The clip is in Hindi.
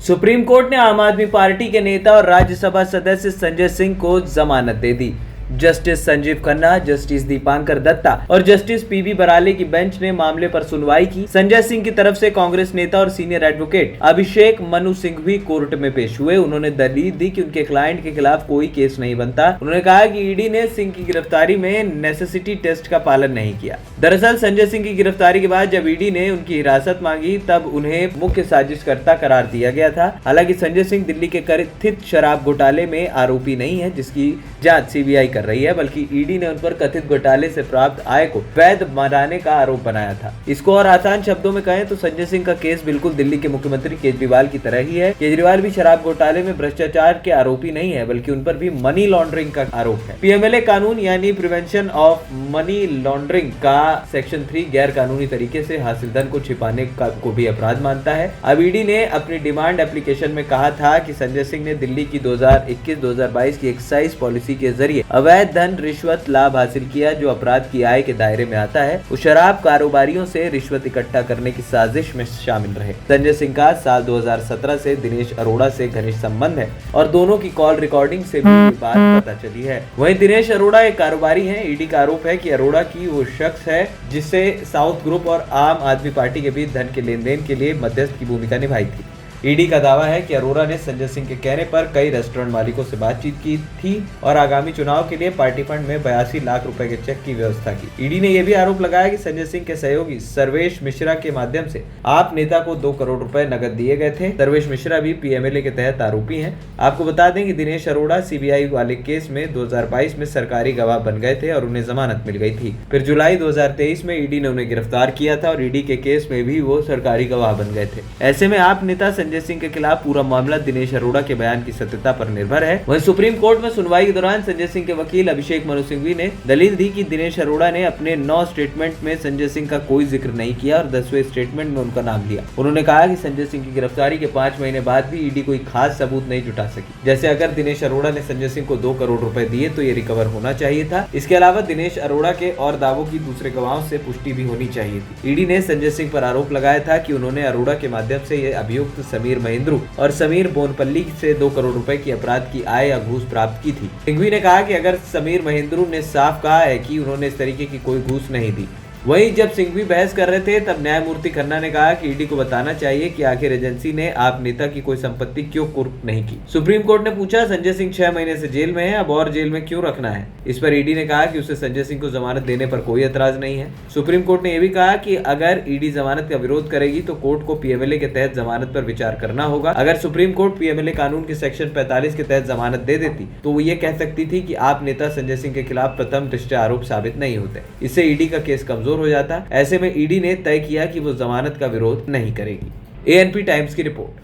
सुप्रीम कोर्ट ने आम आदमी पार्टी के नेता और राज्यसभा सदस्य संजय सिंह को जमानत दे दी। जस्टिस संजीव खन्ना, जस्टिस दीपांकर दत्ता और जस्टिस पीबी बराले की बेंच ने मामले पर सुनवाई की। संजय सिंह की तरफ से कांग्रेस नेता और senior advocate Abhishek Manu Singhvi court में पेश हुए। उन्होंने दलील दी कि उनके क्लाइंट के खिलाफ कोई केस नहीं बनता। उन्होंने कहा कि ईडी ने सिंह की गिरफ्तारी में नेसेसिटी टेस्ट का पालन नहीं किया। दरअसल संजय सिंह की गिरफ्तारी के बाद जब ईडी ने उनकी हिरासत मांगी तब उन्हें मुख्य साजिशकर्ता करार दिया गया था। हालांकि संजय सिंह दिल्ली के कथित शराब घोटाले में आरोपी नहीं है, जिसकी जांच सीबीआई कर रही है, बल्कि ईडी ने उन पर कथित घोटाले से प्राप्त आय को वैध बनाने का आरोप बनाया था। इसको और आसान शब्दों में कहें तो संजय सिंह का केस बिल्कुल दिल्ली के मुख्यमंत्री केजरीवाल की तरह ही है। केजरीवाल भी शराब घोटाले में भ्रष्टाचार के आरोपी नहीं है, बल्कि उन पर भी मनी लॉन्ड्रिंग का आरोप है। पीएमएलए कानून यानी प्रिवेंशन ऑफ मनी लॉन्ड्रिंग का सेक्शन 3 गैर कानूनी तरीके से हासिल धन को छिपाने को भी अपराध मानता है। अब ईडी ने अपनी डिमांड एप्लीकेशन में कहा था कि संजय सिंह ने दिल्ली की 2021-2022 की एक्साइज पॉलिसी के जरिए अवैध धन, रिश्वत, लाभ हासिल किया जो अपराध की आय के दायरे में आता है। वो शराब कारोबारियों से रिश्वत इकट्ठा करने की साजिश में शामिल रहे। संजय सिंह का साल 2017 से दिनेश अरोड़ा से घनिष्ठ संबंध है और दोनों की कॉल रिकॉर्डिंग से भी ये बात पता चली है। वहीं दिनेश अरोड़ा एक कारोबारी हैं। ईडी का आरोप है कि अरोड़ा की वो शख्स है जिससे साउथ ग्रुप और आम आदमी पार्टी के बीच धन के लेन देन के लिए मध्यस्थ की भूमिका निभाई थी। ईडी का दावा है कि अरोड़ा ने संजय सिंह के कहने पर कई रेस्टोरेंट मालिकों से बातचीत की थी और आगामी चुनाव के लिए पार्टी फंड में 82 लाख रुपए के चेक की व्यवस्था की। ईडी ने यह भी आरोप लगाया कि संजय सिंह के सहयोगी सर्वेश मिश्रा के माध्यम से आप नेता को 2 करोड़ रुपए नकद दिए गए थे। सर्वेश मिश्रा भी पीएमएलए के तहत आरोपी हैं। आपको बता दें कि दिनेश अरोड़ा सीबीआई वाले केस में 2022 में सरकारी गवाह बन गए थे और उन्हें जमानत मिल गई थी। फिर जुलाई 2023 में ईडी ने उन्हें गिरफ्तार किया था और ईडी के केस में भी वो सरकारी गवाह बन गए थे। ऐसे में आप नेता संजय सिंह के खिलाफ पूरा मामला दिनेश अरोड़ा के बयान की सत्यता पर निर्भर है। वहीं सुप्रीम कोर्ट में सुनवाई के दौरान संजय सिंह के वकील अभिषेक मनु सिंघवी ने दलील दी कि दिनेश अरोड़ा ने अपने 9 स्टेटमेंट में संजय सिंह का कोई जिक्र नहीं किया और 10वें स्टेटमेंट में उनका नाम लिया। उन्होंने कहा कि संजय सिंह की गिरफ्तारी के 5 महीने बाद भी ईडी कोई खास सबूत नहीं जुटा सकी। जैसे अगर दिनेश अरोड़ा ने संजय सिंह को 2 करोड़ रुपए दिए तो ये रिकवर होना चाहिए था। इसके अलावा दिनेश अरोड़ा के और दावों की दूसरे गवाहों से पुष्टि भी होनी चाहिए थी। ईडी ने संजय सिंह पर आरोप लगाया था कि उन्होंने अरोड़ा के माध्यम से ये अभियुक्त समीर महेंद्रू और समीर बोनपल्ली से 2 करोड़ रुपए की अपराध की आय या घूस प्राप्त की थी। सिंघवी ने कहा कि अगर समीर महेंद्रू ने साफ कहा है कि उन्होंने इस तरीके की कोई घूस नहीं दी। वहीं जब सिंघवी बहस कर रहे थे तब न्यायमूर्ति खन्ना ने कहा कि ईडी को बताना चाहिए कि आखिर एजेंसी ने आप नेता की कोई संपत्ति क्यों कुर्क नहीं की। सुप्रीम कोर्ट ने पूछा संजय सिंह 6 महीने से जेल में है, अब और जेल में क्यों रखना है। इस पर ईडी ने कहा कि उसे संजय सिंह को जमानत देने पर कोई एतराज नहीं है। सुप्रीम कोर्ट ने यह भी कहा कि अगर ईडी जमानत का विरोध करेगी तो कोर्ट को पीएमएलए के तहत जमानत पर विचार करना होगा। अगर सुप्रीम कोर्ट पीएमएलए कानून के सेक्शन 45 के तहत जमानत दे देती तो वो ये कह सकती थी कि आप नेता संजय सिंह के खिलाफ प्रथम दृष्टया आरोप साबित नहीं होते। इससे ईडी का केस कमजोर हो जाता। ऐसे में ईडी ने तय किया कि वो जमानत का विरोध नहीं करेगी। एएनपी टाइम्स की रिपोर्ट।